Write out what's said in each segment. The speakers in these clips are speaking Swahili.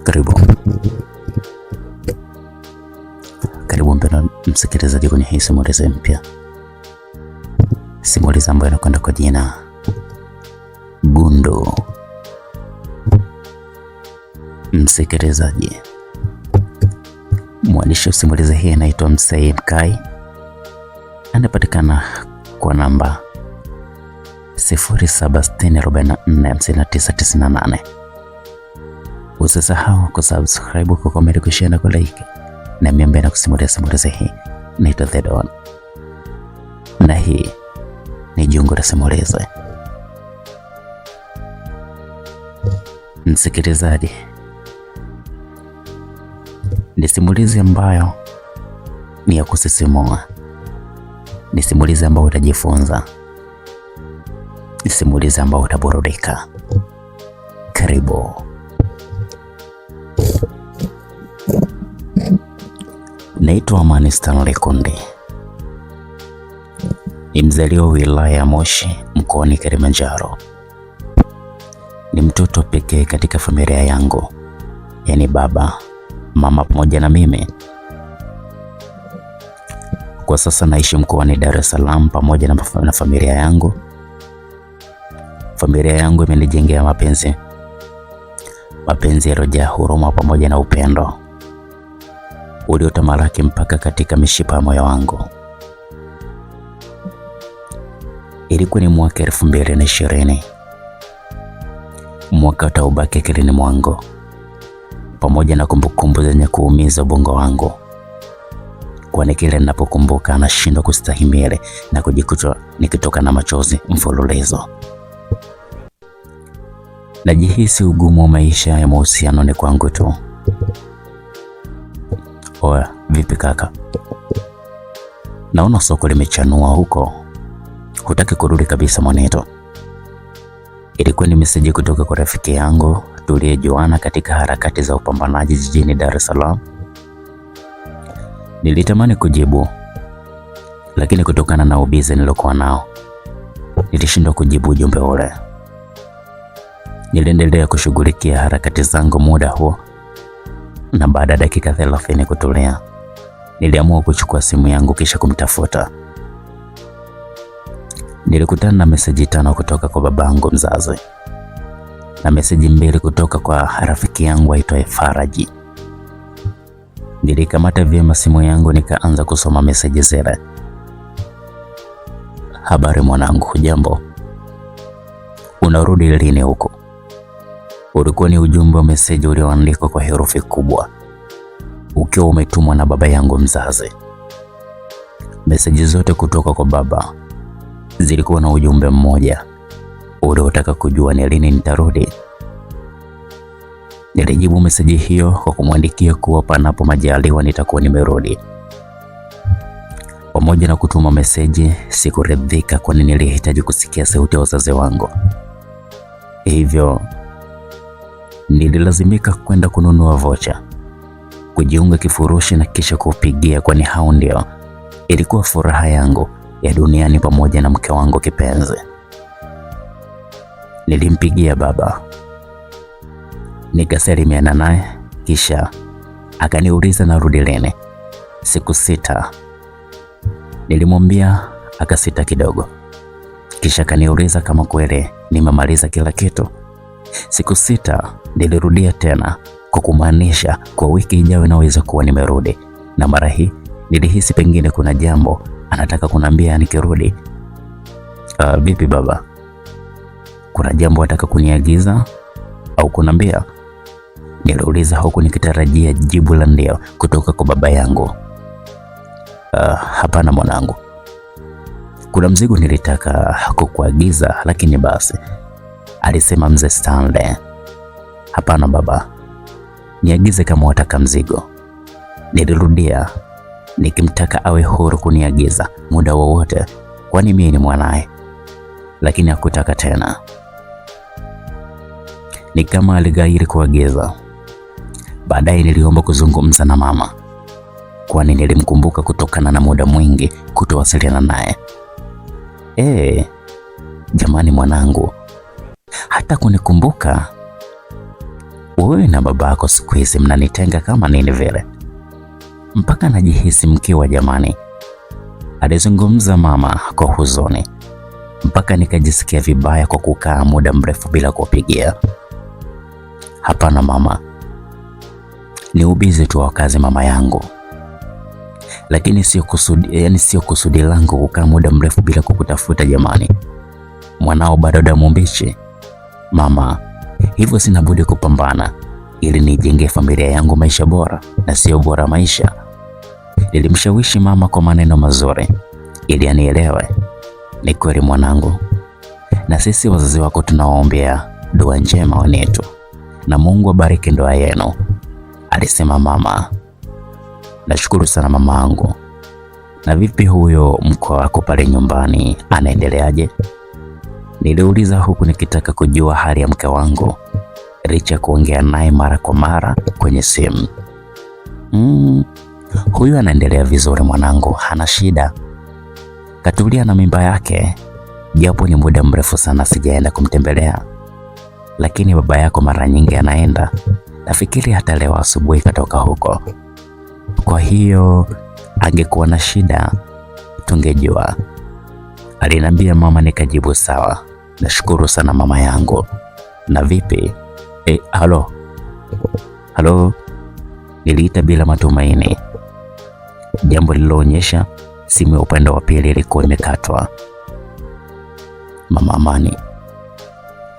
Karibu mpendwa msikilizaji kwenye hii simulizi mpya, simulizi ambayo inakwenda kwa jina Gundu. Msikilizaji, mwandishi wa simulizi hii anaitwa Msei Mkai, anapatikana kwa namba 0760445998. Usisahau kusubscribe, kucomment, kushare na kulike. Na mimi ambaye nakusimulia simulizi hii naitwa The Don, na hii ni Jungu la Simulizi. Msikilizaji, ni simulizi ambayo ni ya kusisimua, ni simulizi ambayo utajifunza, ni simulizi ambayo utaburudika. Karibu. Naitwa Amani Stanley Kundi. Ni mzaliwa wilaya ya Moshi mkoani Kilimanjaro. Ni mtoto pekee katika familia yangu, yaani baba, mama pamoja na mimi. Kwa sasa naishi mkoani Dar es Salaam pamoja na familia yangu. Familia yangu imenijengea mapenzi yaliyojaa huruma pamoja na upendo uliotamalaki mpaka katika mishipa ya moyo wangu. Ilikuwa ni mwaka 2020, mwaka utaubaki akilini mwangu pamoja na kumbukumbu zenye kuumiza ubongo wangu, kwani kile ninapokumbuka nashindwa kustahimili na kujikuta nikitoka na machozi mfululizo. Najihisi ugumu wa maisha ya mahusiano ni kwangu tu. Oya, vipi kaka? Naona soko limechanua huko, hutaki kurudi kabisa mwaneto? Ilikuwa ni meseji kutoka kwa rafiki yangu tuliyejuana katika harakati za upambanaji jijini Dar es Salaam. Nilitamani kujibu, lakini kutokana na ubizi nilokuwa nao nilishindwa kujibu ujumbe ule. Niliendelea kushughulikia harakati zangu muda huo, na baada ya dakika 30 kutulia, niliamua kuchukua simu yangu kisha kumtafuta. Nilikutana na meseji 5 kutoka kwa babangu mzazi na meseji 2 kutoka kwa rafiki yangu aitwaye Faraji. Nilikamata vyema simu yangu nikaanza kusoma meseji zile. Habari mwanangu, hujambo? Unarudi lini huko? Ulikuwa ni ujumbe wa meseji ulioandikwa kwa herufi kubwa, ukiwa umetumwa na baba yangu mzazi. Meseji zote kutoka kwa baba zilikuwa na ujumbe mmoja uliotaka kujua ni lini nitarudi. Nilijibu meseji hiyo kwa kumwandikia kuwa panapo majaliwa nitakuwa nimerudi. Pamoja na kutuma meseji, sikuridhika, kwani nilihitaji kusikia sauti ya wazazi wangu. Hivyo nililazimika kwenda kununua vocha, kujiunga kifurushi na kisha kupigia, kwani hao ndio ilikuwa furaha yangu ya duniani pamoja na mke wangu kipenzi. Nilimpigia baba, nikasalimiana naye, kisha akaniuliza narudi lini. Siku 6. Nilimwambia, akasita kidogo, kisha akaniuliza kama kweli nimemaliza kila kitu. Siku 6 nilirudia tena, kwa kumaanisha kwa wiki ijayo naweza kuwa nimerudi, na mara hii nilihisi pengine kuna jambo anataka kuniambia nikirudi. Vipi baba? Kuna jambo anataka kuniagiza au kuniambia? Niliuliza huku nikitarajia jibu la ndio kutoka kwa baba yangu. Hapana mwanangu, kuna mzigo nilitaka kukuagiza, lakini basi, alisema mzee Stanley. Hapana baba, niagize kama wataka mzigo. Nilirudia nikimtaka awe huru kuniagiza muda wowote, kwani mimi ni mwanae, lakini hakutaka tena. Ni kama aligairi kuagiza. Baadaye niliomba kuzungumza na mama, kwani nilimkumbuka kutokana na muda mwingi kutowasiliana naye. Jamani mwanangu, hata kunikumbuka wewe na babako siku hizi mnanitenga kama nini vile, mpaka najihisi mkiwa jamani, alizungumza mama kwa huzuni, mpaka nikajisikia vibaya kwa kukaa muda mrefu bila kupigia. Hapana mama, ni ubizi tu wa kazi mama yangu, lakini sio kusudi langu kukaa muda mrefu bila kukutafuta jamani. Mwanao bado damu mbichi mama, hivyo sina budi kupambana ili nijenge familia yangu maisha bora na sio bora maisha. Nilimshawishi mama kwa maneno mazuri ili anielewe. Ni kweli mwanangu, na sisi wazazi wako tunawaombea dua njema wanetu, na Mungu abariki ndoa yenu, alisema mama. Nashukuru sana mama yangu. Na vipi huyo mkwe wako pale nyumbani, anaendeleaje? Niliuliza huku nikitaka kujua hali ya mke wangu licha kuongea naye mara kwa mara kwenye simu. Huyu anaendelea vizuri mwanangu, hana shida. Katulia na mimba yake, japo ni muda mrefu sana sijaenda kumtembelea, lakini baba yako mara nyingi anaenda. Nafikiri hata leo asubuhi katoka huko. Kwa hiyo angekuwa na shida tungejua, aliniambia mama. Nikajibu sawa, nashukuru sana mama yangu. Na vipi? Halo, niliita bila matumaini, jambo lililoonyesha simu ya upande wa pili ilikuwa imekatwa. Mama Amani,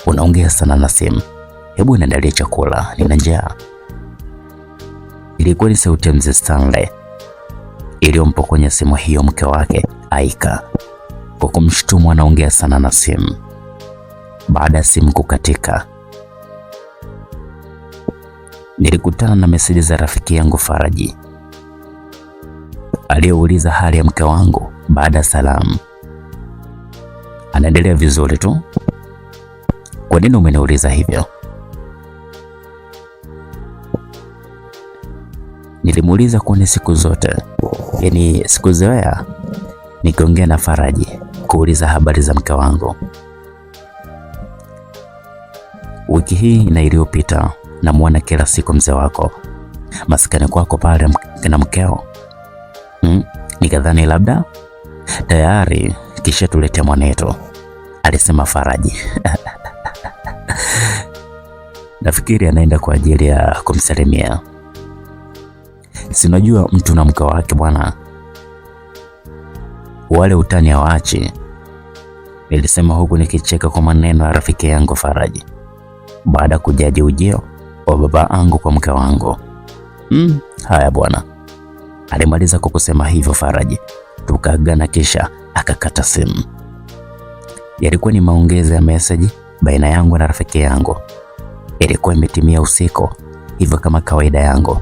unaongea sana na simu, hebu niandalie chakula, nina njaa. Ilikuwa ni sauti ya mzee Stanley iliyompokonya simu hiyo mke wake Aika kwa kumshutumu anaongea sana na simu. Baada ya simu kukatika, nilikutana na meseji za rafiki yangu Faraji aliyeuliza hali ya mke wangu. Baada ya salamu, anaendelea vizuri tu. Kwa nini umeniuliza hivyo? Nilimuuliza kwani siku zote, sikuzoea nikiongea na Faraji kuuliza habari za mke wangu. Wiki hii na iliyopita namuona kila siku mzee wako maskani kwako pale na mkeo. Nikadhani labda tayari kisha tuletea mwanetu, alisema Faraji. Nafikiri anaenda kwa ajili ya kumsalimia. Sinajua mtu na mke wake bwana, wale utani hawaachi, nilisema huku nikicheka kwa maneno ya rafiki yangu Faraji baada kujaji ujio wa baba angu kwa mke wangu. Haya bwana, alimaliza kwa kusema hivyo Faraji. Tukaagana kisha akakata simu. Yalikuwa ni maongezi ya meseji baina yangu na rafiki yangu. Ilikuwa imetimia usiku, hivyo kama kawaida yangu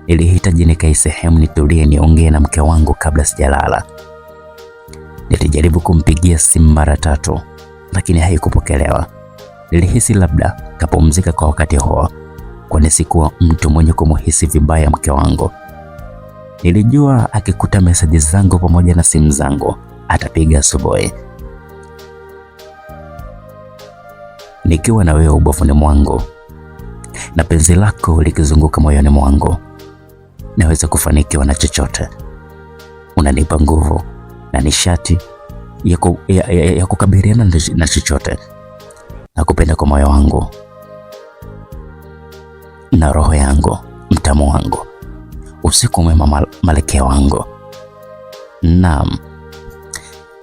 nilihitaji nikae sehemu nitulie niongee na mke wangu kabla sijalala. Nilijaribu kumpigia simu mara 3 lakini haikupokelewa. Nilihisi labda kapumzika kwa wakati huo, kwani sikuwa mtu mwenye kumuhisi vibaya mke wangu. Nilijua akikuta meseji zangu pamoja na simu zangu atapiga asubuhi. Nikiwa na wewe ubavuni mwangu na penzi lako likizunguka moyoni mwangu, naweza kufanikiwa na chochote. Unanipa nguvu na nishati ya kukabiliana na chochote. Nakupenda kwa moyo wangu na roho yangu, mtamu wangu, usiku mwema malkia wangu. Naam,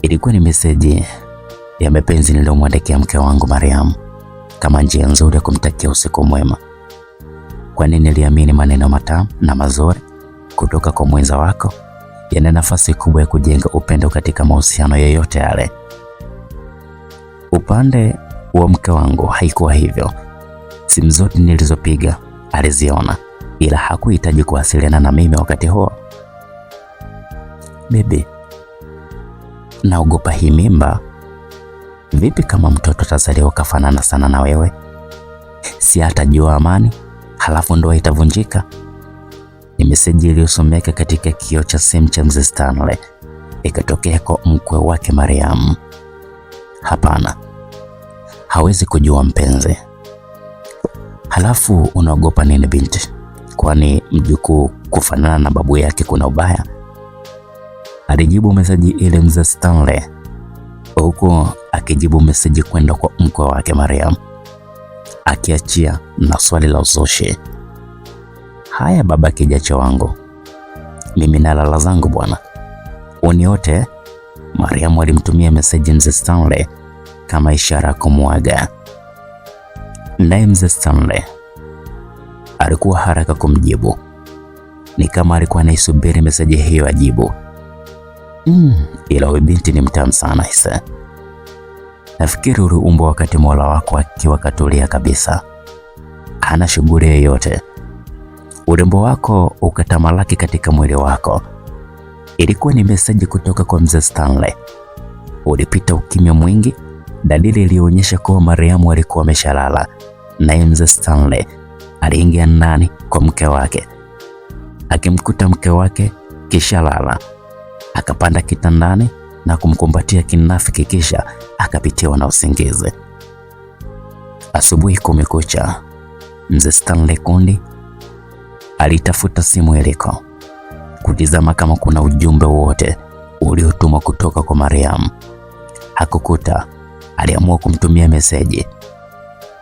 ilikuwa ni meseji ya mapenzi niliyomwandikia mke wangu Mariam kama njia nzuri ya kumtakia usiku mwema, kwani niliamini maneno matamu na mazuri kutoka kwa mwenza wako yana nafasi kubwa ya kujenga upendo katika mahusiano yoyote yale. Upande wa mke wangu haikuwa hivyo. Simu zote nilizopiga aliziona, ila hakuhitaji kuwasiliana na mimi wakati huo. Bibi, naogopa hii mimba. Vipi kama mtoto atazaliwa kafanana sana na wewe? Si atajua Amani, halafu ndoa itavunjika? Ni meseji iliyosomeka katika kioo cha simu cha mzee Stanley, ikatokea kwa mkwe wake Mariam. Hapana, hawezi kujua mpenzi. Halafu unaogopa nini binti? Kwani mjukuu kufanana na babu yake kuna ubaya? Alijibu meseji ile mzee Stanley, huku akijibu meseji kwenda kwa mkwe wake Mariam, akiachia na swali la uzushi. Haya baba kijacho wangu, mimi nalala zangu bwana, uniote. Mariam alimtumia meseji mzee Stanley kama ishara ya kumwaga. Naye mzee Stanley alikuwa haraka kumjibu, ni kama alikuwa anaisubiri meseji hiyo ajibu. Ila huyu binti ni mtamu sana hisa. Nafikiri uliumbwa wakati Mola wako akiwa katulia kabisa, hana shughuli yoyote. Urembo wako ukatamalaki katika mwili wako. Ilikuwa ni meseji kutoka kwa mzee Stanley. Ulipita ukimya mwingi, dalili ilionyesha kuwa Mariamu alikuwa ameshalala. Naye mzee Stanley aliingia ndani kwa mke wake, akimkuta mke wake kisha lala. Akapanda kitandani na kumkumbatia kinafiki, kisha akapitiwa na usingizi. Asubuhi kumekucha, mzee Stanley Kundi alitafuta simu iliko kutizama kama kuna ujumbe wote uliotumwa kutoka kwa Mariam. Hakukuta. Aliamua kumtumia meseji,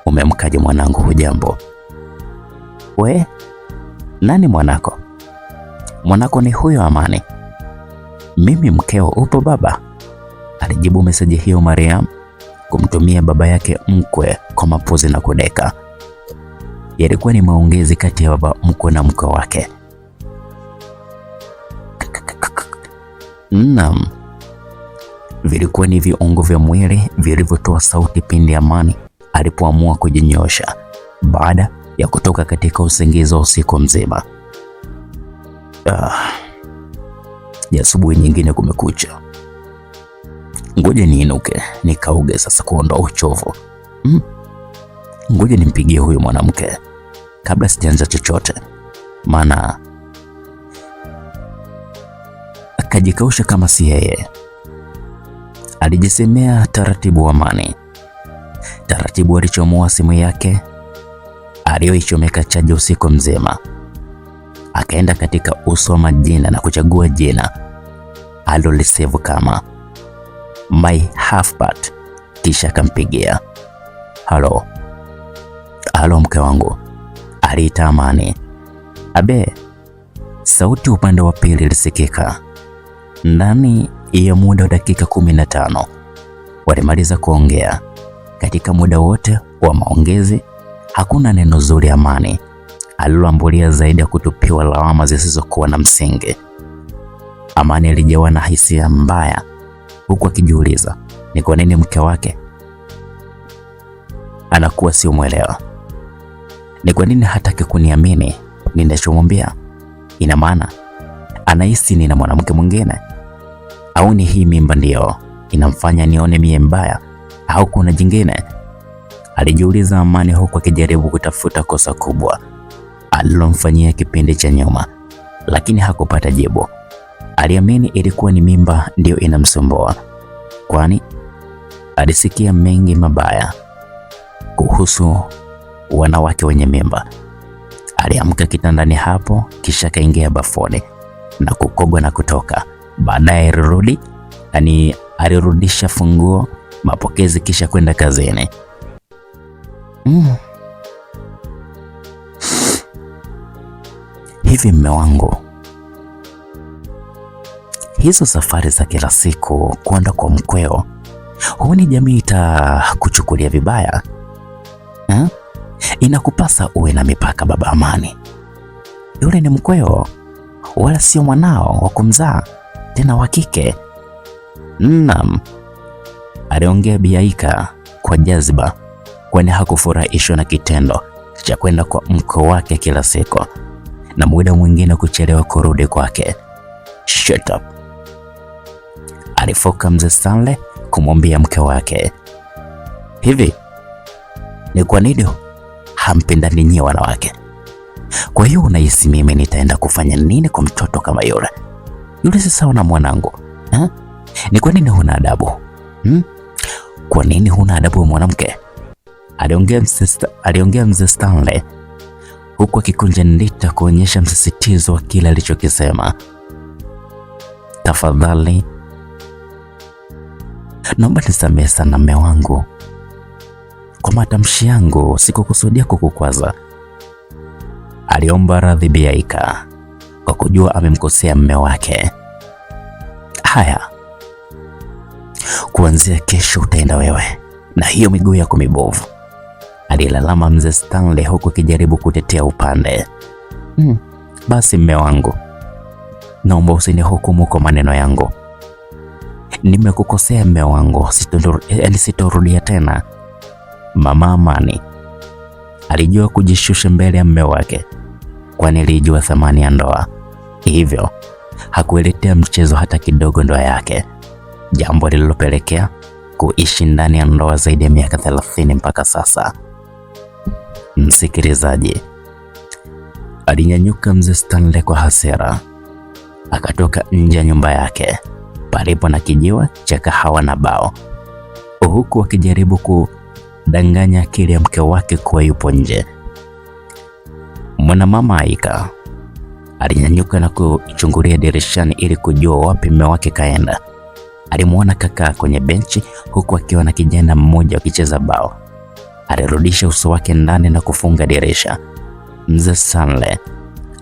umemkaje mwanangu, hujambo? We, nani mwanako? Mwanako ni huyo Amani. Mimi mkeo, upo baba? Alijibu meseji hiyo Mariam kumtumia baba yake mkwe kwa mapozi na kudeka. Yalikuwa ni maongezi kati ya baba mkwe na mkwe wake. Naam, vilikuwa ni viungo vya mwili vilivyotoa sauti pindi Amani alipoamua kujinyosha baada ya kutoka katika usingizi wa usiku mzima. Ya asubuhi nyingine kumekucha. Ngoja niinuke nikauge sasa kuondoa uchovu. Ngoja nimpigie huyu mwanamke kabla sijaanza chochote, maana akajikausha kama si yeye. Alijisemea taratibu Amani. Taratibu alichomoa simu yake aliyoichomeka chaji usiku mzima. Akaenda katika uso wa majina na kuchagua jina alilolisevu kama My Half-Part, kisha akampigia. Halo mke wangu, aliita Amani. Abe, sauti upande wa pili ilisikika. Ndani ya muda wa dakika 15 walimaliza kuongea. Katika muda wote wa maongezi hakuna neno zuri Amani aliloambulia zaidi ya kutupiwa lawama zisizokuwa na msingi. Amani alijawa na hisia mbaya, huku akijiuliza ni kwa nini mke wake anakuwa sio mwelewa. Ni kwa nini hataki kuniamini ninachomwambia? Ina maana anahisi nina mwanamke mwingine, au ni hii mimba ndio inamfanya nione mie mbaya, au kuna jingine? Alijiuliza Amani, huku akijaribu kutafuta kosa kubwa alilomfanyia kipindi cha nyuma, lakini hakupata jibu. Aliamini ilikuwa ni mimba ndio inamsumbua, kwani alisikia mengi mabaya kuhusu wanawake wenye mimba. Aliamka kitandani hapo, kisha kaingia bafoni na kukogwa na kutoka. Baadaye alirudisha funguo mapokezi, kisha kwenda kazini. Hivi mme wangu, hizo safari za kila siku kwenda kwa mkweo, huoni jamii itakuchukulia vibaya? Inakupasa uwe na mipaka baba Amani. Yule ni mkweo, wala sio mwanao wa kumzaa, tena wa kike. Naam, aliongea Biaika kwa jazba, kwani hakufurahishwa na kitendo cha kwenda kwa mkwe wake kila siku na muda mwingine kuchelewa kurudi kwake. Shut up, alifoka mzee Stanley kumwambia mke wake. Hivi ni kwa nini hampendani nyinyi wanawake? Kwa hiyo unahisi mimi nitaenda kufanya nini kwa mtoto kama yule? Yule si sawa na mwanangu. Ni kwa nini huna adabu? Kwa nini huna adabu mwanamke? aliongea mzee Stanley huku akikunja ndita kuonyesha msisitizo wa kile alichokisema. Tafadhali naomba nisamehe sana mme wangu kwa matamshi yangu, sikukusudia kukukwaza. Aliomba radhi Bi Aika kwa kujua amemkosea mme wake. Haya, kuanzia kesho utaenda wewe na hiyo miguu yako mibovu, alilalama mzee Stanley huku akijaribu kutetea upande. Basi mme wangu, naomba usinihukumu kwa maneno yangu. Nimekukosea mme wangu, sitorudia tena. Mama Amani alijua kujishusha mbele ya mme wake, kwani alijua thamani ya ndoa, hivyo hakueletea mchezo hata kidogo ndoa yake, jambo lililopelekea kuishi ndani ya ndoa zaidi ya miaka 30 mpaka sasa. Msikilizaji, alinyanyuka mzee Stanley kwa hasira, akatoka nje ya nyumba yake palipo na kijiwe cha kahawa na bao, huku akijaribu kudanganya akili ya mke wake kuwa yupo nje. Mwanamama Aika alinyanyuka na kuchungulia dirishani ili kujua wapi mume wake kaenda. Alimuona kaka kwenye benchi huku akiwa na kijana mmoja wakicheza bao. Alirudisha uso wake ndani na kufunga dirisha. Mzee Stanley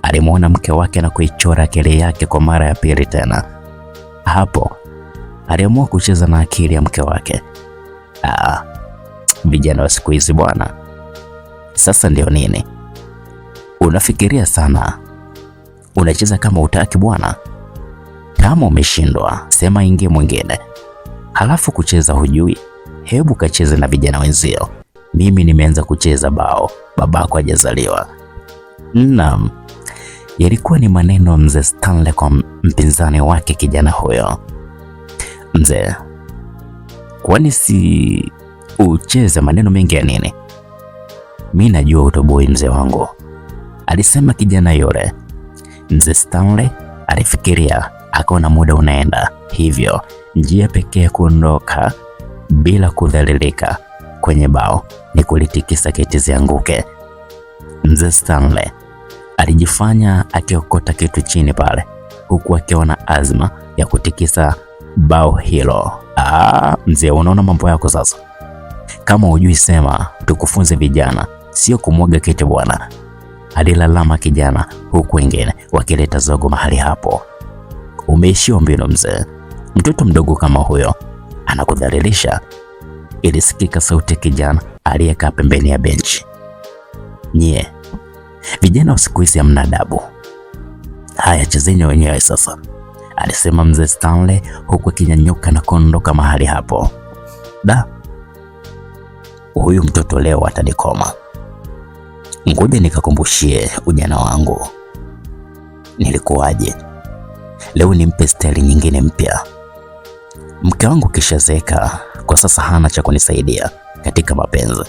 alimuona mke wake na kuichora akili yake kwa mara ya pili tena. Hapo aliamua kucheza na akili ya mke wake. Vijana wa siku hizi bwana. Sasa ndio nini? Unafikiria sana, unacheza kama utaki bwana. Kama umeshindwa sema ingie mwingine, halafu kucheza hujui, hebu kacheze na vijana wenzio. Mimi nimeanza kucheza bao, babako hajazaliwa. Naam, yalikuwa ni maneno ya mzee Stanley kwa mpinzani wake kijana huyo. Mzee, kwani si ucheze maneno mengi ya nini? Mimi najua utoboi mzee wangu, alisema kijana yule. Mzee Stanley alifikiria, akaona muda unaenda, hivyo njia pekee ya kuondoka bila kudhalilika kwenye bao ni kulitikisa kiti zianguke. Mzee Stanley alijifanya akiokota kitu chini pale, huku akiwa na azma ya kutikisa bao hilo. Mzee, unaona mambo yako sasa. Kama hujui sema, tukufunze vijana, sio kumwaga kiti bwana, alilalama kijana, huku wengine wakileta zogo mahali hapo. Umeishiwa mbinu mzee, mtoto mdogo kama huyo anakudhalilisha, ilisikika sauti ya kijana aliyekaa pembeni ya benchi. Nyie vijana wa siku hizi hamna adabu. Haya, chezeni wenyewe sasa, alisema mzee Stanley huku akinyanyuka na kuondoka mahali hapo. Huyu mtoto leo atanikoma. Ngoja nikakumbushie ujana wangu nilikuwaje. Leo nimpe staili nyingine mpya. Mke wangu kishazeeka kwa sasa, hana cha kunisaidia katika mapenzi.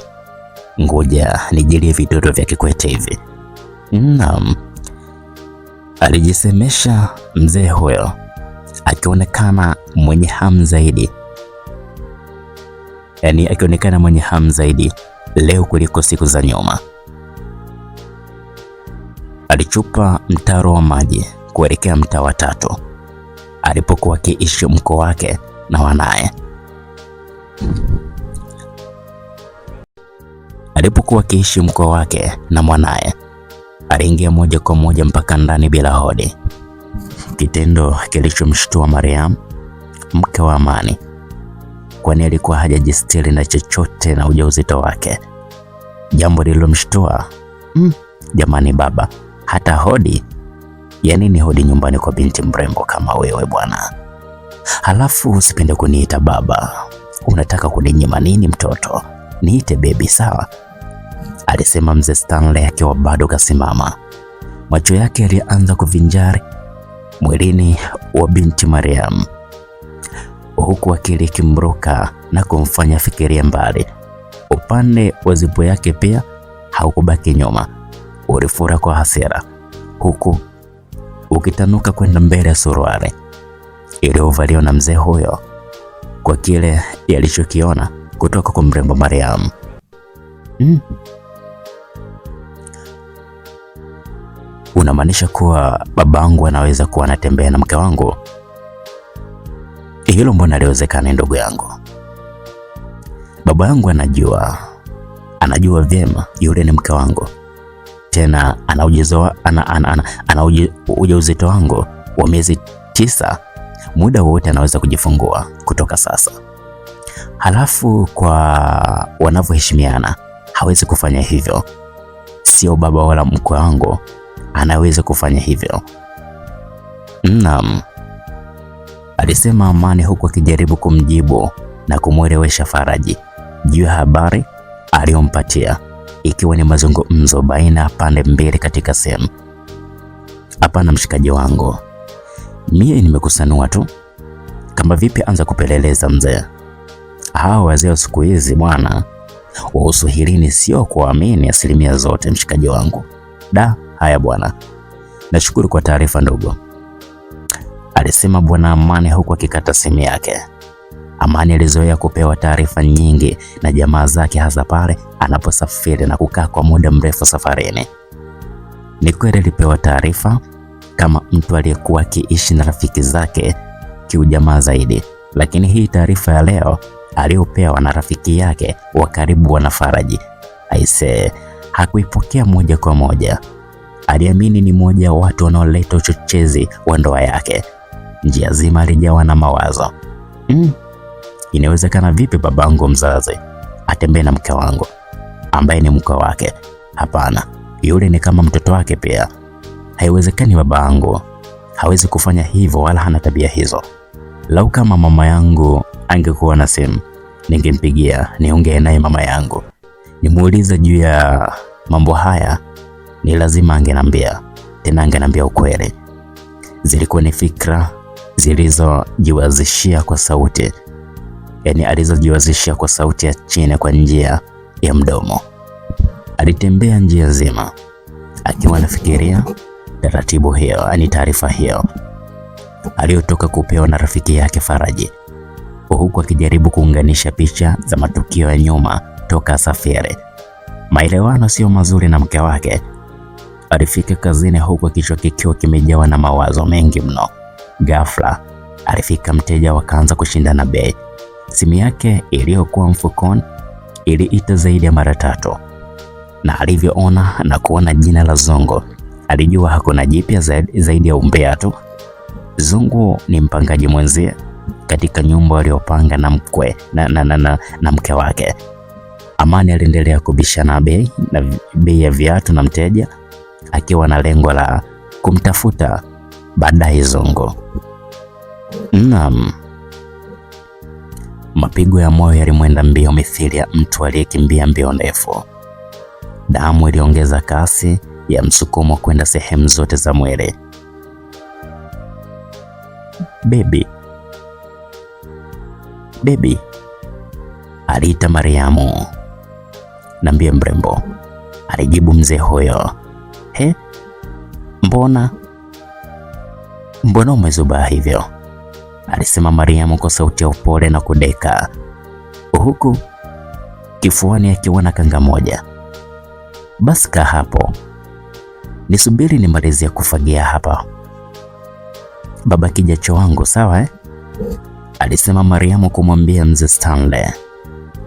Ngoja nijilie vidodo vya Kikwete hivi. Naam, alijisemesha mzee huyo akionekana mwenye hamu zaidi. Yaani akionekana mwenye hamu zaidi leo kuliko siku za nyuma. Alichupa mtaro wa maji kuelekea mtaa wa 3 alipokuwa akiishi mko wake na wanaye. Alipokuwa akiishi mko wake na mwanaye, aliingia moja kwa moja mpaka ndani bila hodi, kitendo kilichomshtua Mariam, mke wa Amani, kwani alikuwa hajajistiri na chochote na ujauzito wake. Jambo lililomshtua, jamani baba, hata hodi? Ya nini hodi nyumbani kwa binti mrembo kama wewe bwana? Halafu usipende kuniita baba. Unataka kuninyima nini mtoto? Niite baby sawa, alisema mzee Stanley akiwa bado kasimama. Macho yake yalianza kuvinjari mwilini wa binti Mariam, huku akili ikimruka na kumfanya fikiria mbali. Upande wa zipo yake pia haukubaki nyuma, ulifura kwa hasira, huku ukitanuka kwenda mbele ya suruali iliyovaliwa na mzee huyo kwa kile yalichokiona kutoka kwa mrembo Mariam. Unamaanisha kuwa babangu anaweza kuwa anatembea na mke wangu? Hilo mbona haliwezekani ndugu yangu? Baba yangu anajua vyema yule ni mke wangu, tena ana ujauzito wangu wa miezi 9. Muda wote anaweza kujifungua kutoka sasa. Halafu kwa wanavyoheshimiana hawezi kufanya hivyo. Sio baba wala mke wangu anaweza kufanya hivyo. Naam, alisema Amani huku akijaribu kumjibu na kumwelewesha Faraji juu ya habari aliyompatia, ikiwa ni mazungumzo baina ya pande mbili katika sehemu. Hapana mshikaji wangu, mie nimekusanua tu. Kama vipi, anza kupeleleza mzee. Hao wazee wa siku hizi bwana wa Uswahilini sio kuamini asilimia zote mshikaji wangu. Haya bwana, nashukuru kwa taarifa ndogo, alisema bwana Amani huku akikata simu yake. Amani alizoea kupewa taarifa nyingi na jamaa zake, hasa pale anaposafiri na kukaa kwa muda mrefu safarini. Ni kweli alipewa taarifa kama mtu aliyekuwa akiishi na rafiki zake kiujamaa zaidi, lakini hii taarifa ya leo aliyopewa na rafiki yake wa karibu Bwana Faraji, aisee, hakuipokea moja kwa moja. Aliamini ni moja wa watu wanaoleta uchochezi wa ndoa yake. Njia zima alijawa na mawazo. Inawezekana vipi babangu mzazi atembee na mke wangu ambaye ni mke wake? Hapana, yule ni kama mtoto wake pia. Haiwezekani, babangu hawezi kufanya hivyo, wala hana tabia hizo. Lau kama mama yangu angekuwa na simu, ningempigia niongee naye mama yangu, nimuulize juu ya mambo haya. Ni lazima angenambia, tena angenambia ukweli. Zilikuwa ni fikra zilizojiwazishia kwa sauti, yaani alizojiwazishia kwa sauti ya chini kwa njia ya mdomo. Alitembea njia nzima akiwa anafikiria taratibu hiyo, yaani taarifa hiyo aliyotoka kupewa na rafiki yake Faraji, huku akijaribu kuunganisha picha za matukio ya nyuma toka safari. Maelewano sio mazuri na mke wake. Alifika kazini huku kichwa kikiwa kimejawa na mawazo mengi mno. Ghafla alifika mteja, wakaanza kushindana bei. Simu yake iliyokuwa mfukoni iliita zaidi ya mara 3, na alivyoona na kuona jina la Zongo alijua hakuna jipya zaidi ya umbea tu. Zungu ni mpangaji mwenzie katika nyumba waliopanga na mke wake. Amani aliendelea kubishana bei ya viatu na mteja, akiwa na lengo la kumtafuta baadaye Zongo. Naam, mapigo ya moyo yalimwenda mbio mithili ya mtu aliyekimbia mbio ndefu. Damu iliongeza kasi ya msukumo kwenda sehemu zote za mwili. Baby, aliita Mariamu. Niambie mrembo, alijibu mzee huyo. Mbona umezubaa hivyo? Alisema Mariamu kwa sauti ya upole na kudeka, huku kifuani akiwa na kanga moja. Basi kaa hapo, nisubiri nimalizie kufagia hapa baba kijacho wangu, sawa Alisema Mariamu kumwambia mzee Stanley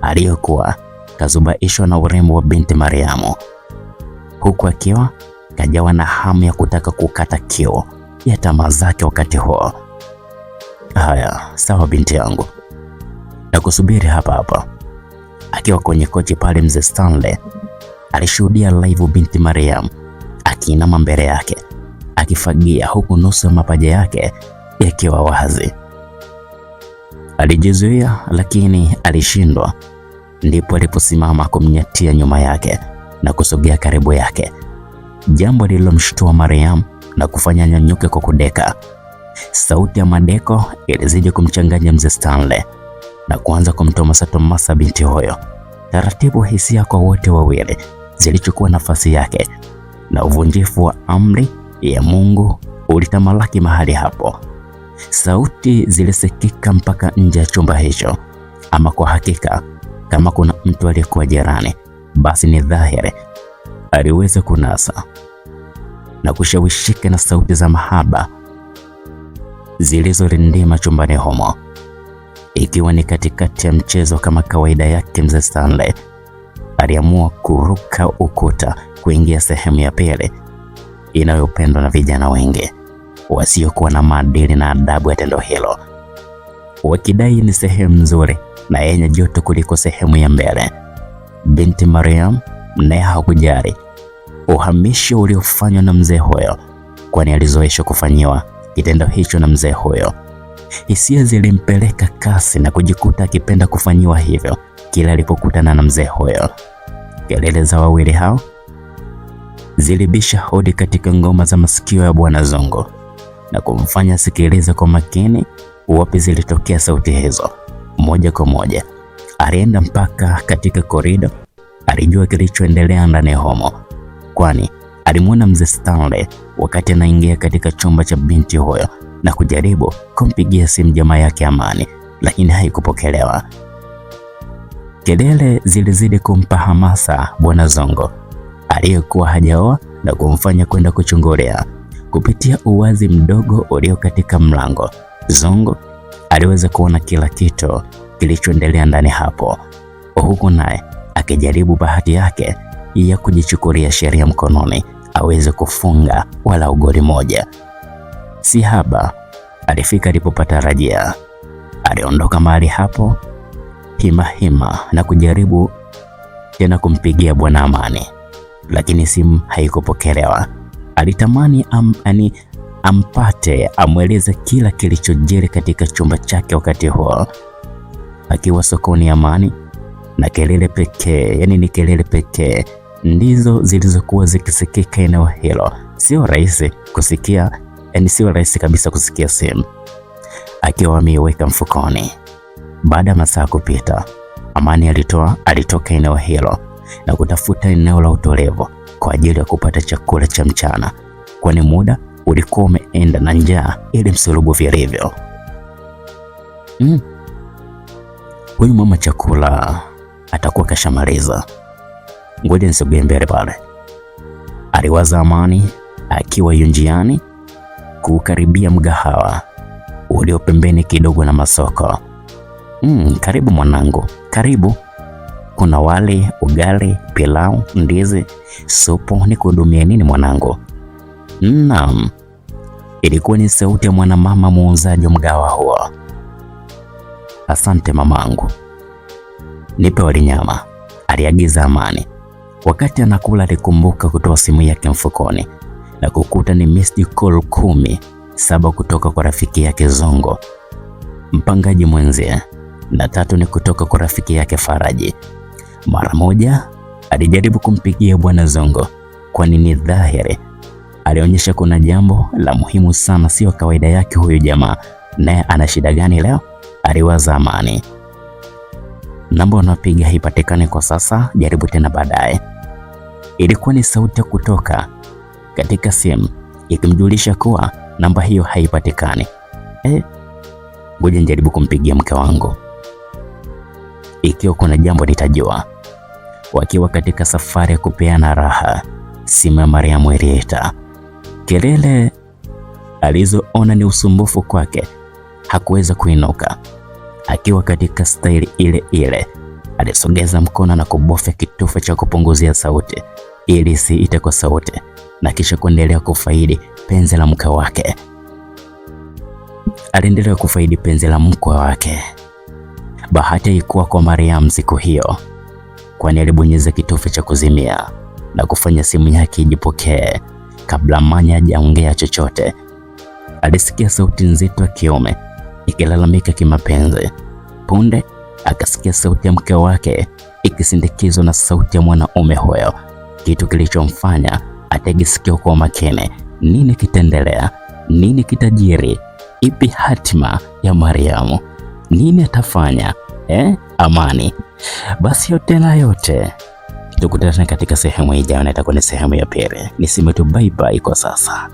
aliyokuwa kazubaishwa na urembo wa binti Mariamu, huku akiwa kajawa na hamu ya kutaka kukata kiu ya tamaa zake wakati huo. Haya, sawa binti yangu, nakusubiri hapa. Akiwa kwenye kochi pale, mzee Stanley alishuhudia live binti Mariam akiinama mbele yake akifagia, huku nusu ya mapaja yake yakiwa wazi. Alijizuia lakini alishindwa. Ndipo aliposimama kumnyatia nyuma yake na kusogea karibu yake, jambo lililomshtua Mariam na kufanya nyanyuke kwa kudeka. Sauti ya madeko ilizidi kumchanganya mzee Stanley na kuanza kumtomasa binti huyo. Taratibu, hisia kwa wote wawili zilichukua nafasi yake, na uvunjifu wa amri ya Mungu ulitamalaki mahali hapo. Sauti zilisikika mpaka nje ya chumba hicho. Ama kwa hakika, kama kuna mtu aliyekuwa jirani, basi ni dhahiri aliweza kunasa na kushawishika na sauti za mahaba zilizorindima chumbani humo. Ikiwa ni katikati ya mchezo kama kawaida yake, mzee Stanley aliamua kuruka ukuta kuingia sehemu ya pili inayopendwa na vijana wengi wasiokuwa na maadili na adabu ya tendo hilo, wakidai ni sehemu nzuri na yenye joto kuliko sehemu ya mbele. Binti Mariam naye hakujali uhamisho uliofanywa na mzee huyo, kwani alizoeshwa kufanyiwa kitendo hicho na mzee huyo. Hisia zilimpeleka kasi na kujikuta akipenda kufanyiwa hivyo kila alipokutana na mzee huyo. Kelele za wawili hao zilibisha hodi katika ngoma za masikio ya Bwana Zongo na kumfanya sikiliza kwa makini wapi zilitokea sauti hizo. Moja kwa moja alienda mpaka katika korido. Alijua kilichoendelea ndani humo, kwani alimwona mzee Stanley wakati anaingia katika chumba cha binti huyo na kujaribu kumpigia simu jamaa yake Amani, lakini haikupokelewa. Kelele zilizidi kumpa hamasa Bwana Zongo aliyekuwa hajaoa na kumfanya kwenda kuchungulia. Kupitia uwazi mdogo ulio katika mlango, Zongo aliweza kuona kila kitu kilichoendelea ndani hapo, huku naye akijaribu bahati yake ya kujichukulia sheria mkononi aweze kufunga wala goli moja. Si haba alifika alipopata rajia. Aliondoka mahali hapo hima na kujaribu tena kumpigia Bwana Amani, lakini simu haikupokelewa. Alitamani ampate amweleze kila kilichojiri katika chumba chake wakati huo akiwa sokoni. Amani na kelele pekee, ni kelele pekee ndizo zilizokuwa zikisikika eneo hilo. Sio rahisi kusikia, sio rahisi kabisa kusikia simu akiwa ameiweka mfukoni. Baada ya masaa kupita, Amani alitoka eneo hilo na kutafuta eneo la utulivu kwa ajili ya kupata chakula cha mchana, kwani muda ulikuwa umeenda na njaa ili msulubu vilivyo. Huyu mama chakula atakuwa kashamaliza, ngoja nisogee mbele pale, aliwaza Amani akiwa njiani kukaribia mgahawa ulio pembeni kidogo na masoko. Karibu mwanangu, karibu. Kuna wali, ugali, pilau, ndizi, supu, nikuhudumie nini mwanangu? Naam, ilikuwa ni sauti ya mwanamama muuzaji wa mgahawa huo. Asante mamangu, nipe wali nyama, aliagiza Amani. Wakati anakula alikumbuka kutoa simu yake mfukoni na kukuta ni missed call 7 kutoka kwa rafiki yake Zongo, mpangaji mwenzie, na 3 ni kutoka kwa rafiki yake Faraji. Mara moja alijaribu kumpigia Bwana Zongo, kwani ni dhahiri alionyesha kuna jambo la muhimu sana, sio kawaida yake huyu jamaa. Naye ana shida gani leo? Aliwaza Amani. Namba unapiga haipatikani kwa sasa, jaribu tena baadaye. Ilikuwa ni sauti kutoka katika simu ikimjulisha kuwa namba hiyo haipatikani. Ngoja njaribu kumpigia mke wangu, ikiwa kuna jambo nitajua. Wakiwa katika safari ya kupeana raha, simu ya Mariamu iliita. Kelele alizoona ni usumbufu kwake, hakuweza kuinuka. Akiwa katika staili ile ile, alisogeza mkono na kubofya kitufe cha kupunguzia sauti ili isiite kwa sauti, na kisha kuendelea kufaidi penzi la mke wake. Aliendelea kufaidi penzi la mke wake. Bahati ilikuwa kwa Mariam siku hiyo, kwani alibonyeza kitufe cha kuzimia na kufanya simu yake ijipokee. Kabla Manya hajaongea chochote, alisikia sauti nzito ya kiume ikilalamika kimapenzi. Punde akasikia sauti ya mke wake ikisindikizwa na sauti ya mwanaume huyo, kitu kilichomfanya atege sikio kwa makini. Nini kitaendelea? Nini kitajiri? Ipi hatima ya Mariamu? Nini atafanya Amani? Basi yote na yote tukutane katika sehemu ijayo, na itakuwa ni sehemu ya pili. Niseme tu bye bye kwa sasa.